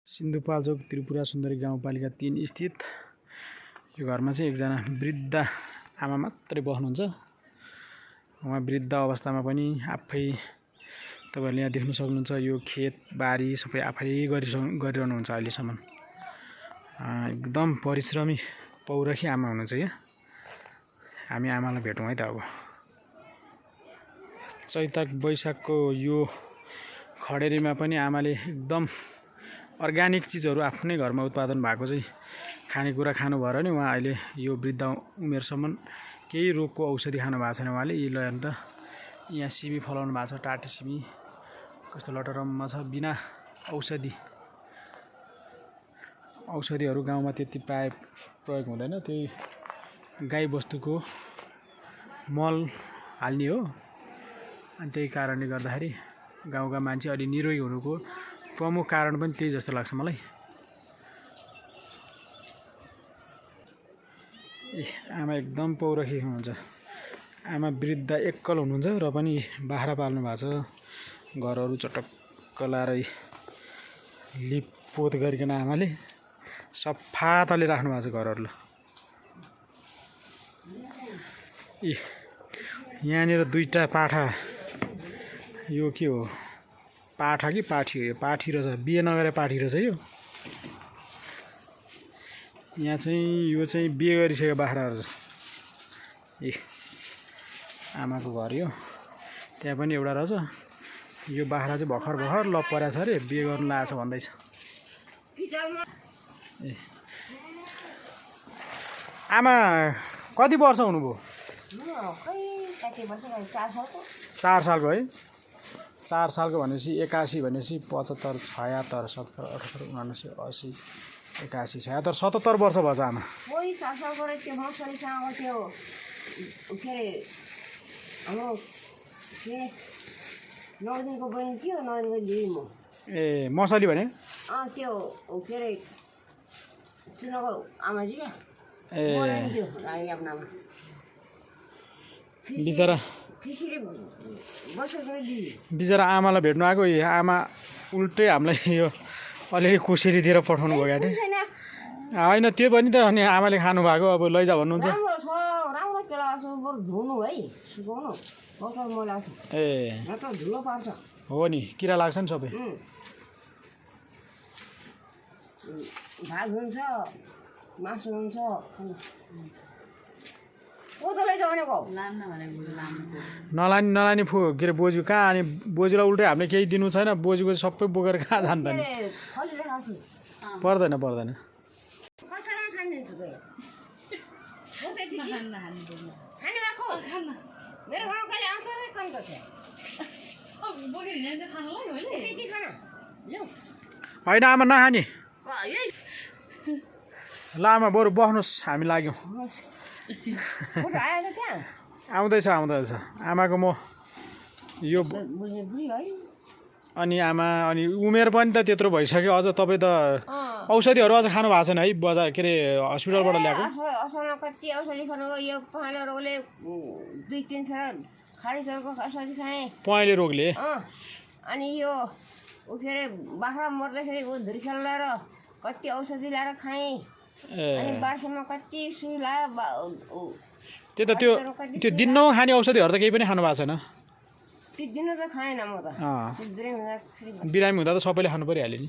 सिन्धुपाल्चोक त्रिपुरा सुन्दरी गाउँपालिका 3 स्थित यो घरमा चाहिँ एकजना वृद्ध आमा मात्रै बस्नुहुन्छ। उहाँ वृद्ध अवस्थामा पनि आफै तपाईहरुले यहाँ देख्न सक्नुहुन्छ यो खेत बारी सबै आफै गरिरहनुहुन्छ अहिलेसम्म। एकदम परिश्रमी पौरखी आमा हुनुहुन्छ यहाँ। हामी आमालाई भेटौँ है त अब। चैतक वैशाखको यो खडेरीमा पनि आमाले एकदम अर्ग्यानिक चीजहरु आफ्नै घरमा उत्पादन भएको चाहिँ खानेकुरा खानु भएर नि उहाँ अहिले यो वृद्ध उमेरसम्म केही रोगको औषधि खानु भएको छैन उहाँले। यी ल हेर्नु त यहाँ सिमी फलाउनु भएको छ, टाटे सिमी कस्तो लटरममा छ। बिना औषधिहरु गाउँमा त्यति प्राय प्रयोग हुँदैन। त्यही गाई बस्तुको मल हाल्ने हो। अनि त्यही कारणले गर्दाखेरि गाउँका मान्छे अलि निरोगी हुनुको प्रमुख कारण पनि त्यही जस्तो लाग्छ मलाई। आमा एकदम पौरखी हुनुहुन्छ। आमा वृद्ध एक्कल हुनुहुन्छ र पनि बाख्रा पाल्नु भएको छ। घरहरु चटक्क लाएर लिपपोत गरिकन आमाले सफा तले राख्नु भएको छ घरहरु। यहाँनिर दुईटा पाठा, यो के हो पाठा कि पाठी हो? यो पाठी रहेछ, बिहे नगरे पाठी रहेछ यो। यहाँ चाहिँ यो चाहिँ बिहे गरिसकेको बाख्राहरु छ। आमाको घर यो। त्यहाँ पनि एउटा रहेछ। यो बाख्रा चाहिँ भर्खर लप परेछ अरे, बिहे गर्न लागेछ भन्दैछ। आमा कति वर्ष हुनुभयो? 4 सालको है। 4 सालको भनेपछि 81 भनेपछि 75 76 77 78 79 80 81 76 77 वर्ष भएछ आमा। कोही 4 सालको रे त्यो मसलीसँग त्यो के रे हाम्रो के 9 दिनको बहिनी थियो, 9 दिनको दिदी म। ए मसली भने त्यो के रे चुनाको आमाजी क्या। ए बोलाइन थियो राई आफ्नामा। बिचरा फिसरी बसेको दिदी। बिचरा आमालाई भेट्नु आएको। आमा उल्टै हामीलाई यो अलिअलि कोसेरी दिएर पठाउनु भयो गाडी। होइन त्यो पनि त अनि आमाले खानु भएको अब लैजा भन्नुहुन्छ। राम्रो छ, राम्रो केला छ, बरु धुनु है, सुकाउनु बक्का मैला छ। ए न त धुलो पार्छ। हो नि, किरा लाग्छ नि सबै। भात हुन्छ, मासु हुन्छ। कोदो लैजाऊ भनेको नलानी के अरे बोजू कहाँ? अनि बोजूलाई उल्टै हामीले केही दिनु छैन। बोजूको सबै बोकेर कहाँ जान्छ नि? पर्दैन पर्दैन। होइन आमा नखाने। ल आमा बरु बस्नुहोस्, हामी लाग्यौँ। आउँदैछ। आमाको म यो अनि आमा अनि उमेर पनि त त्यत्रो भइसक्यो। अझ तपाईँ त औषधिहरू अझ खानु भएको छैन है? बजार के अरे हस्पिटलबाट ल्याएको? असलमा कति औषधि खानु? यो पहेँलो रोगले 2-3 खेर खाडिसकेको औषधि खाएँ। पहेँलो रोगले? अनि यो के अरे बाख्रा मर्दाखेरि धुरी खेल ल्याएर कति औषधि ल्याएर खाएँ। अनि वर्षमा कति सुई लायो। त्यो त त्यो दिनौ खाने औषधिहरू त केही पनि खानु भएको छैन? त्यो दिन त खाएन म त। बिरामी हुँदा त सबैले खानु परिहाल्यो नि।